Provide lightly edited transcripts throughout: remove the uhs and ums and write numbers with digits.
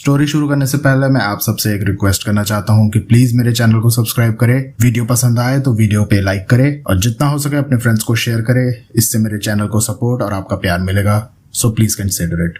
Story शुरू करने से पहले मैं आप सबसे एक रिक्वेस्ट करना चाहता हूँ कि प्लीज मेरे चैनल को सब्सक्राइब करें, वीडियो पसंद आए तो वीडियो पे लाइक करें और जितना हो सके अपने फ्रेंड्स को शेयर करें। इससे मेरे चैनल को सपोर्ट और आपका प्यार मिलेगा, सो प्लीज कंसिडर इट।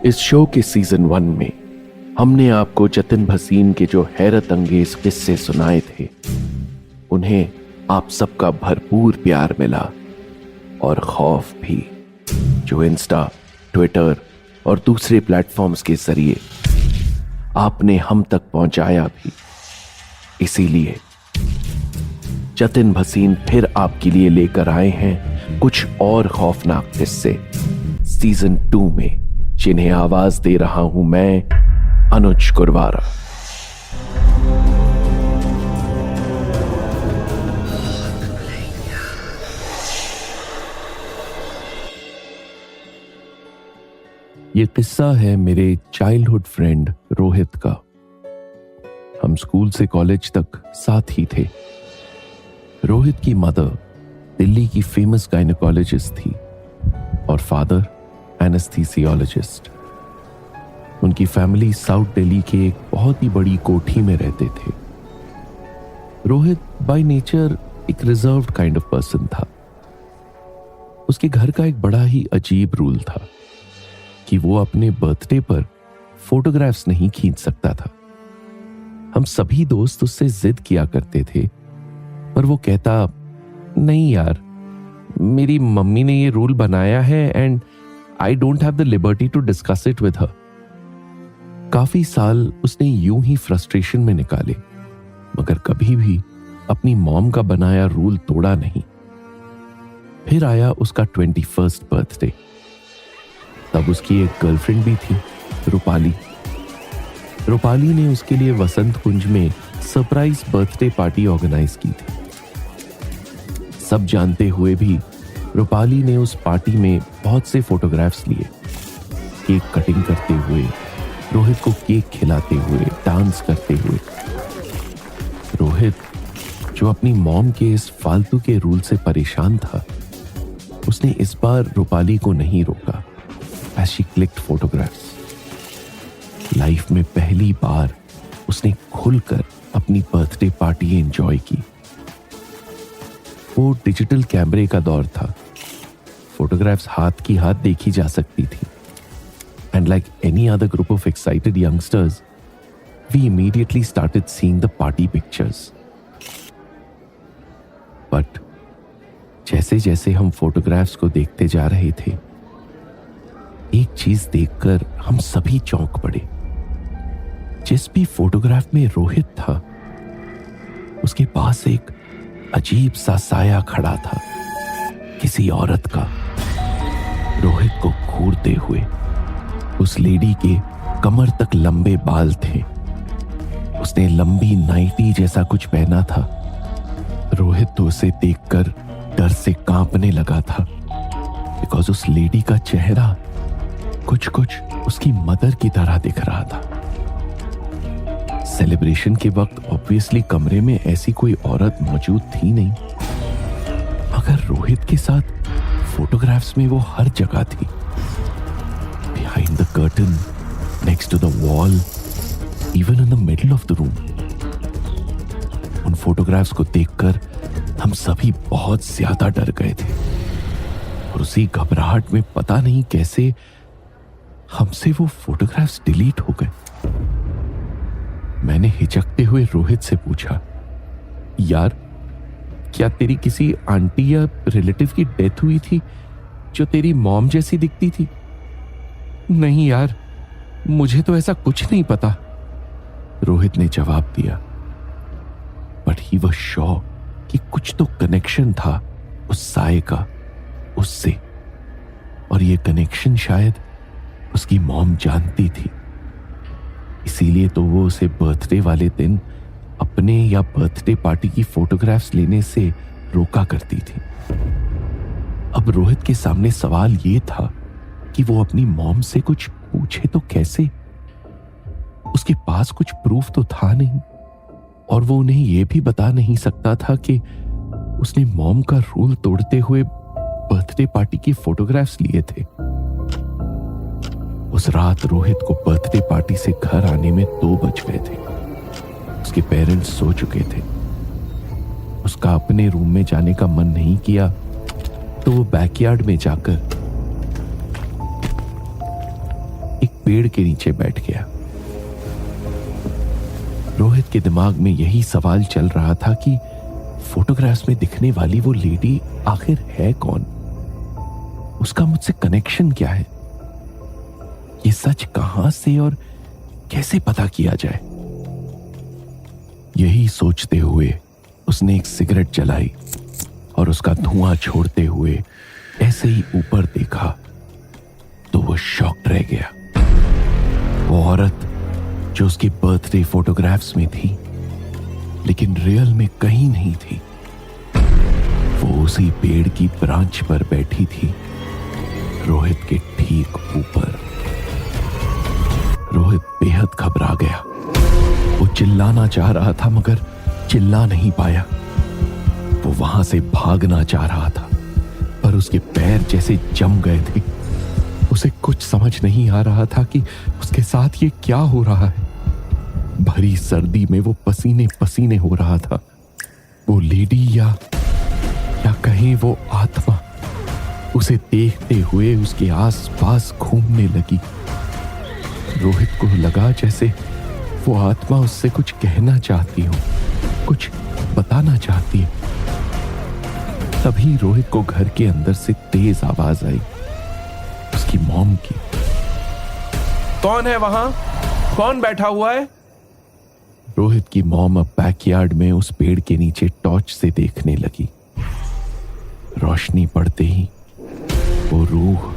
इस शो के सीजन 1 में हमने आपको जतिन भसीन के जो हैरत अंगेज किस्से सुनाए थे, उन्हें आप सबका भरपूर प्यार मिला और खौफ भी, जो इंस्टा, ट्विटर और दूसरे प्लेटफॉर्म्स के जरिए आपने हम तक पहुंचाया भी। इसीलिए जतिन भसीन फिर आपके लिए लेकर आए हैं कुछ और खौफनाक किस्से सीजन 2 में, जिन्हें आवाज दे रहा हूं मैं, अनुज कुरवारा। यह किस्सा है मेरे चाइल्डहुड फ्रेंड रोहित का। हम स्कूल से कॉलेज तक साथ ही थे। रोहित की मदर दिल्ली की फेमस गायनेकोलॉजिस्ट थी और फादर एनेस्थीसियोलॉजिस्ट। उनकी फैमिली साउथ दिल्ली के एक बहुत ही बड़ी कोठी में रहते थे। रोहित बाय नेचर एक रिजर्व्ड काइंड ऑफ पर्सन था। उसके घर का एक बड़ा ही अजीब रूल था कि वो अपने बर्थडे पर फोटोग्राफ्स नहीं खींच सकता था। हम सभी दोस्त उससे जिद किया करते थे, पर वो कहता, नहीं यार, मेरी मम्मी ने ये रूल बनाया है and I don't have the liberty to discuss it with her. काफी साल उसने यूं ही फ्रस्ट्रेशन में निकाले, मगर कभी भी अपनी मॉम का बनाया रूल तोड़ा नहीं। फिर आया उसका 21st बर्थडे। तब उसकी एक गर्लफ्रेंड भी थी, रूपाली। रूपाली ने उसके लिए वसंत कुंज में सरप्राइज बर्थडे पार्टी ऑर्गेनाइज की थी। सब जानते हुए भी रूपाली ने उस पार्टी में बहुत से फोटोग्राफ्स लिए, केक कटिंग करते हुए, रोहित को केक खिलाते हुए, डांस करते हुए। रोहित, जो अपनी मॉम के इस फालतू के रूल से परेशान था, उसने इस बार रूपाली को नहीं रोका as she clicked photographs. Life में पहली बार उसने खुलकर अपनी बर्थडे पार्टी एंजॉय की। वो डिजिटल कैमरे का दौर था। फोटोग्राफ्स हाथ की हाथ देखी जा सकती थी। And like any other group of excited youngsters, we immediately started seeing the party pictures. But जैसे जैसे हम फोटोग्राफ्स को देखते जा रहे थे, एक चीज देखकर हम सभी चौंक पड़े। जिस भी फोटोग्राफ में रोहित था, उसके पास एक अजीब सा साया खड़ा था, किसी औरत का। रोहित को घूरते हुए उस लेडी के कमर तक लंबे बाल थे। उसने लंबी नाइटी जैसा कुछ पहना था। रोहित तो उसे देखकर डर से कांपने लगा था, बिकॉज उस लेडी का चेहरा कुछ कुछ उसकी मदर की तरह दिख रहा था। सेलिब्रेशन के वक्त ऑब्वियसली कमरे में ऐसी कोई औरत मौजूद थी नहीं, मगर रोहित के साथ फोटोग्राफ्स में वो हर जगह थी। Behind the curtain, next to the wall, even in the middle of the room. उन फोटोग्राफ्स को देखकर हम सभी बहुत ज्यादा डर गए थे और उसी घबराहट में पता नहीं कैसे हमसे वो फोटोग्राफ्स डिलीट हो गए। मैंने हिचकते हुए रोहित से पूछा, यार, क्या तेरी किसी आंटी या रिलेटिव की डेथ हुई थी जो तेरी मॉम जैसी दिखती थी? नहीं यार, मुझे तो ऐसा कुछ नहीं पता, रोहित ने जवाब दिया। बट ही वाज श्योर कि कुछ तो कनेक्शन था उस साये का उससे, और ये कनेक्शन शायद उसकी मॉम जानती थी। इसीलिए तो वो उसे बर्थडे वाले दिन अपने या बर्थडे पार्टी की फोटोग्राफ्स लेने से रोका करती थी। अब रोहित के सामने सवाल ये था कि वो अपनी मॉम से कुछ पूछे तो कैसे, उसके पास कुछ प्रूफ तो था नहीं, और वो उन्हें यह भी बता नहीं सकता था कि उसने मॉम का रूल तोड़ते हुए बर्थडे पार्टी की फोटोग्राफ्स लिए थे। उस रात रोहित को बर्थडे पार्टी से घर आने में 2 बज गए थे। उसके पेरेंट्स सो चुके थे। उसका अपने रूम में जाने का मन नहीं किया, तो वो बैकयार्ड में जाकर एक पेड़ के नीचे बैठ गया। रोहित के दिमाग में यही सवाल चल रहा था कि फोटोग्राफ्स में दिखने वाली वो लेडी आखिर है कौन? उसका मुझसे कनेक्शन क्या है? ये सच कहां से और कैसे पता किया जाए? यही सोचते हुए उसने एक सिगरेट जलाई और उसका धुआं छोड़ते हुए ऐसे ही ऊपर देखा तो वो शॉक्ड रह गया। वो औरत जो उसके बर्थडे फोटोग्राफ्स में थी लेकिन रियल में कहीं नहीं थी, वो उसी पेड़ की ब्रांच पर बैठी थी, रोहित के ठीक ऊपर। रोहित बेहद घबरा गया। वो चिल्लाना चाह रहा था मगर चिल्ला नहीं पाया। वो वहां से भागना चाह रहा था पर उसके पैर जैसे जम गए थे। उसे कुछ समझ नहीं आ रहा था कि उसके साथ ये क्या हो रहा है। भरी सर्दी में वो पसीने पसीने हो रहा था। वो लेडी या कहें वो आत्मा उसे देखते हुए उसके आसपास घूमने लगी। रोहित को लगा जैसे वो आत्मा उससे कुछ कहना चाहती हो, कुछ बताना चाहती है। तभी रोहित को घर के अंदर से तेज आवाज आई, उसकी मॉम की। कौन है वहां? कौन बैठा हुआ है? रोहित की मॉम अब बैकयार्ड में उस पेड़ के नीचे टॉर्च से देखने लगी। रोशनी पड़ते ही वो रूह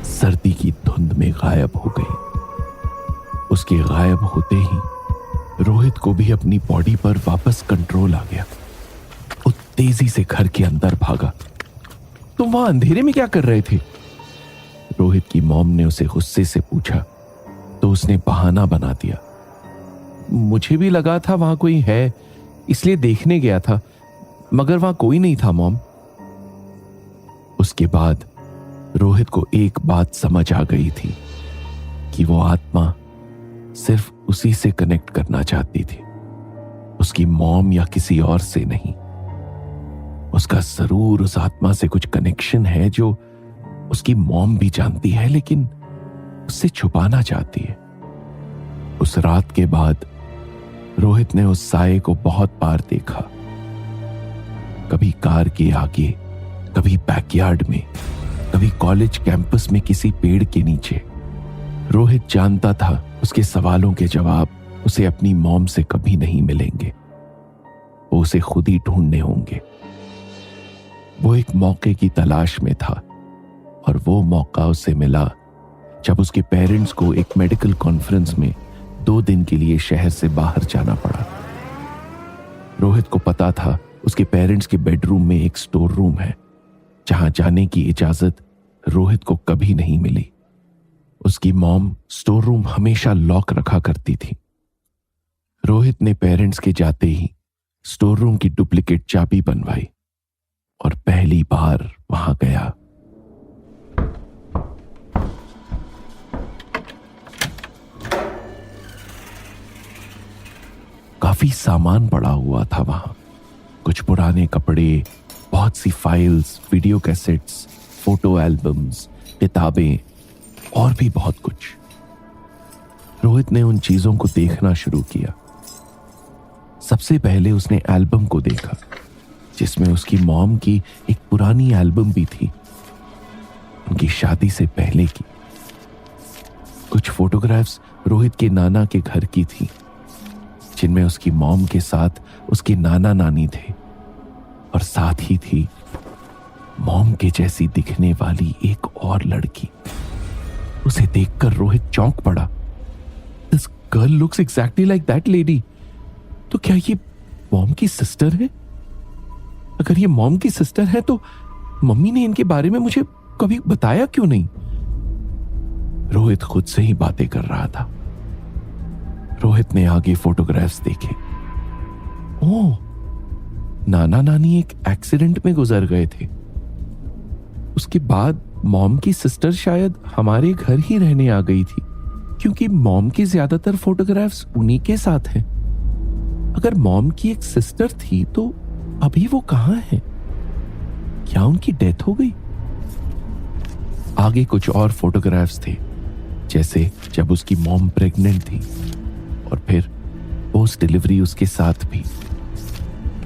सर्दी की धुंध में गायब हो गई। उसके गायब होते ही रोहित को भी अपनी बॉडी पर वापस कंट्रोल आ गया। वो तेजी से घर के अंदर भागा। तुम वहां अंधेरे में क्या कर रहे थे? रोहित की मॉम ने उसे गुस्से से पूछा तो उसने बहाना बना दिया। मुझे भी लगा था वहां कोई है, इसलिए देखने गया था, मगर वहां कोई नहीं था मॉम। उसके बाद रोहित को एक बात समझ आ गई थी कि वो आत्मा सिर्फ उसी से कनेक्ट करना चाहती थी, उसकी मॉम या किसी और से नहीं। उसका जरूर उस आत्मा से कुछ कनेक्शन है जो उसकी मॉम भी जानती है लेकिन उससे छुपाना चाहती है। उस रात के बाद रोहित ने उस साये को बहुत बार देखा, कभी कार के आगे, कभी बैकयार्ड में, कभी कॉलेज कैंपस में किसी पेड़ के नीचे। रोहित जानता था उसके सवालों के जवाब उसे अपनी मॉम से कभी नहीं मिलेंगे, वो उसे खुद ही ढूंढने होंगे। वो एक मौके की तलाश में था और वो मौका उसे मिला जब उसके पेरेंट्स को एक मेडिकल कॉन्फ्रेंस में 2 दिन के लिए शहर से बाहर जाना पड़ा। रोहित को पता था उसके पेरेंट्स के बेडरूम में एक स्टोर रूम है जहां जाने की इजाजत रोहित को कभी नहीं मिली। उसकी मॉम स्टोर रूम हमेशा लॉक रखा करती थी। रोहित ने पेरेंट्स के जाते ही स्टोर रूम की डुप्लीकेट चाबी बनवाई और पहली बार वहां गया। काफी सामान पड़ा हुआ था वहां, कुछ पुराने कपड़े, बहुत सी files, video cassettes, photo albums, किताबें और भी बहुत कुछ। रोहित ने उन चीजों को देखना शुरू किया। सबसे पहले उसने एल्बम को देखा जिसमें उसकी मॉम की एक पुरानी एल्बम भी थी, उनकी शादी से पहले की। कुछ फोटोग्राफ्स रोहित के नाना के घर की थी जिनमें उसकी मॉम के साथ उसके नाना नानी थे और साथ ही थी मॉम के जैसी दिखने वाली एक और लड़की। उसे देखकर रोहित चौंक पड़ा। This girl looks exactly like that lady. तो क्या ये मॉम की सिस्टर है? अगर ये मॉम की सिस्टर है तो मम्मी ने इनके बारे में मुझे कभी बताया क्यों नहीं? रोहित खुद से ही बातें कर रहा था। रोहित ने आगे फोटोग्राफ्स देखे। ओह, नाना नानी एक एक्सीडेंट में गुजर गए थे। उसके बाद मॉम की सिस्टर शायद हमारे घर ही रहने आ गई थी, क्योंकि मॉम की ज्यादातर फोटोग्राफ्स उन्हीं के साथ हैं। अगर मॉम की एक सिस्टर थी तो अभी वो कहाँ है? क्या उनकी डेथ हो गई? आगे कुछ और फोटोग्राफ्स थे, जैसे जब उसकी मॉम प्रेग्नेंट थी और फिर पोस्ट डिलीवरी उसके साथ भी।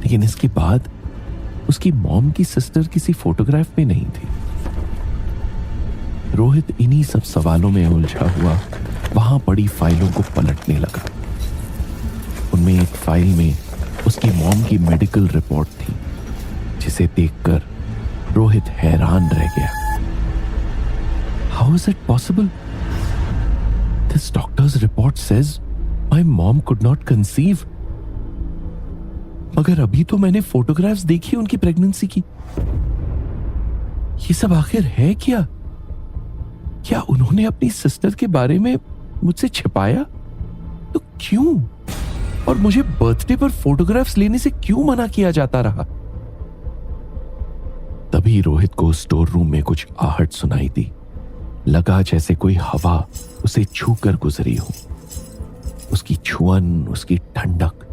लेकिन इसके बाद उसकी मॉम की सिस्टर किसी फोटोग्राफ में नहीं थी। रोहित इन्हीं सब सवालों में उलझा हुआ वहां पड़ी फाइलों को पलटने लगा। उनमें एक फाइल में उसकी मॉम की मेडिकल रिपोर्ट थी, जिसे देखकर रोहित हैरान रह गया। How is it possible? This doctors report says my mom could not conceive. मगर अभी तो मैंने फोटोग्राफ्स देखी उनकी प्रेगनेंसी की। ये सब आखिर है क्या? क्या उन्होंने अपनी सिस्टर के बारे में मुझसे छिपाया? तो क्यों? और मुझे बर्थडे पर फोटोग्राफ्स लेने से क्यों मना किया जाता रहा? तभी रोहित को स्टोर रूम में कुछ आहट सुनाई दी। लगा जैसे कोई हवा उसे छूकर गुजरी हो। उसकी छुअन, उसकी ठंडक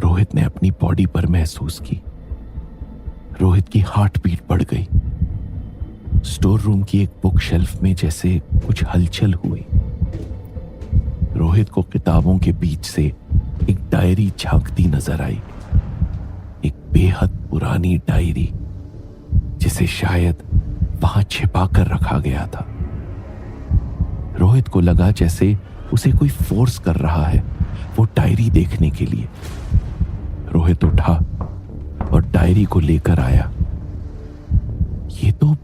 रोहित ने अपनी बॉडी पर महसूस की। रोहित की हार्ट बीट बढ़ गई। स्टोर रूम की एक बुक शेल्फ में जैसे कुछ हलचल हुई। रोहित को किताबों के बीच से एक डायरी झांकती नजर आई। एक बेहद पुरानी डायरी, जिसे शायद वहां छिपा कर रखा गया था। रोहित को लगा जैसे उसे कोई फोर्स कर रहा है वो डायरी देखने के लिए। रोहित उठा और डायरी को लेकर आया। ये तो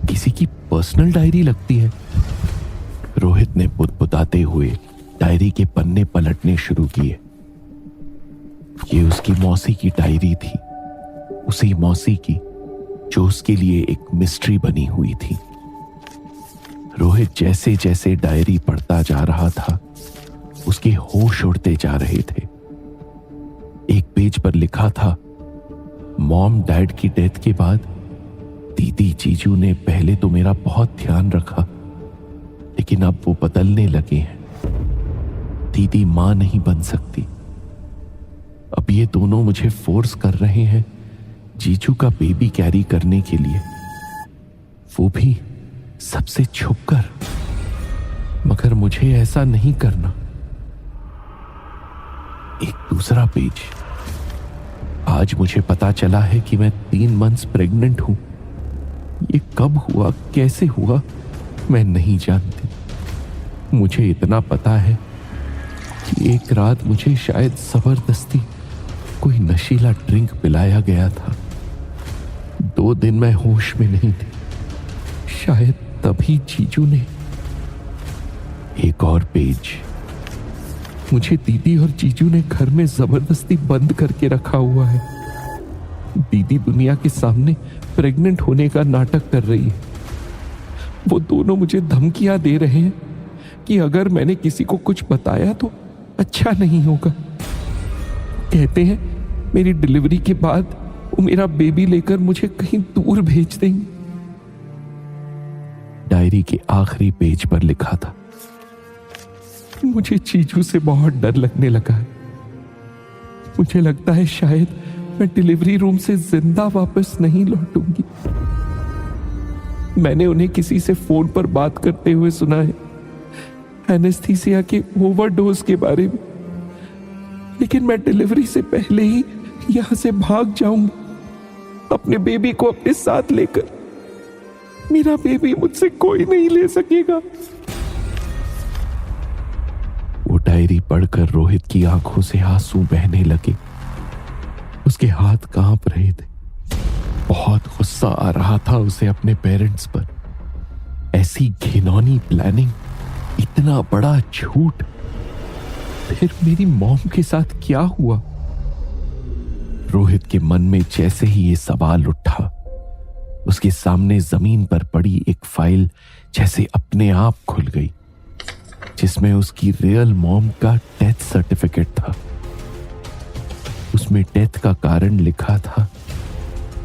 किसी की पर्सनल डायरी लगती है। रोहित ने बुदबुदाते हुए डायरी के पन्ने पलटने शुरू किए। ये उसकी मौसी की डायरी थी, उसी मौसी की जो उसके लिए एक मिस्ट्री बनी हुई थी। रोहित जैसे जैसे डायरी पढ़ता जा रहा था, उसके होश उड़ते जा रहे थे। एक पेज पर लिखा था, मॉम डैड की डेथ के बाद दीदी जीजू ने पहले तो मेरा बहुत ध्यान रखा, लेकिन अब वो बदलने लगे हैं। दीदी मां नहीं बन सकती। अब ये दोनों मुझे फोर्स कर रहे हैं जीजू का बेबी कैरी करने के लिए, वो भी सबसे छुपकर। मगर मुझे ऐसा नहीं करना। एक दूसरा पेज, आज मुझे पता चला है कि मैं 3 मंथ्स प्रेग्नेंट हूं। ये कब हुआ, कैसे हुआ, मैं नहीं जानती। मुझे इतना पता है कि एक रात मुझे शायद जबरदस्ती कोई नशीला ड्रिंक पिलाया गया था। 2 दिन मैं होश में नहीं थी। शायद तभी जीजू ने। एक और पेज, मुझे दीदी और जीजू ने घर में जबरदस्ती बंद करके रखा हुआ है। दीदी दुनिया के सामने प्रेग्नेंट होने का नाटक कर रही है। वो दोनों मुझे धमकियां दे रहे हैं कि अगर मैंने किसी को कुछ बताया तो अच्छा नहीं होगा। कहते हैं मेरी डिलीवरी के बाद वो मेरा बेबी लेकर मुझे कहीं दूर भेज देंगे। डायरी के आखिरी पेज पर लिखा था, मुझे जीजू से बहुत डर लगने लगा है। मुझे लगता है शायद मैं डिलीवरी रूम से जिंदा वापस नहीं लौटूंगी। मैंने उन्हें किसी से फोन पर बात करते हुए सुना है एनेस्थीसिया के ओवरडोज के बारे में, लेकिन मैं डिलीवरी से पहले ही यहां से भाग जाऊंगी अपने बेबी को अपने साथ लेकर। मेरा बेबी मुझसे कोई नहीं ले सकेगा। वो डायरी पढ़कर रोहित की आंखों से आंसू बहने लगे। उसके हाथ कांप रहे थे। बहुत गुस्सा आ रहा था उसे अपने पेरेंट्स पर। ऐसी घिनौनी प्लानिंग, इतना बड़ा झूठ। फिर मेरी मॉम के साथ क्या हुआ? रोहित के मन में जैसे ही ये सवाल उठा, उसके सामने जमीन पर पड़ी एक फाइल जैसे अपने आप खुल गई। जिसमें उसकी रियल मॉम का डेथ सर्टिफिकेट था। उसमें डेथ का कारण लिखा था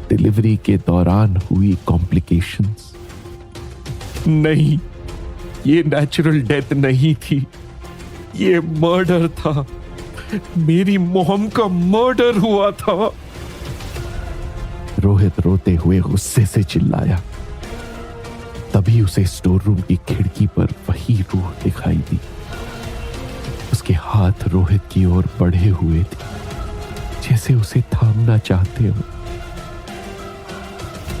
डिलीवरी के दौरान हुई कॉम्प्लिकेशंस। नहीं, ये नेचुरल डेथ नहीं थी, ये मर्डर था। मेरी मॉम का मर्डर हुआ था। रोहित रोते हुए गुस्से से चिल्लाया। तभी उसे स्टोर रूम की खिड़की पर वही रूह दिखाई दी। उसके हाथ रोहित की ओर बढ़े हुए थे, जैसे उसे थामना चाहते हो।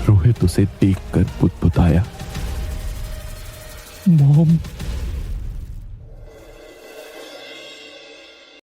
रोहित उसे देखकर बुदबुदाया, मॉम।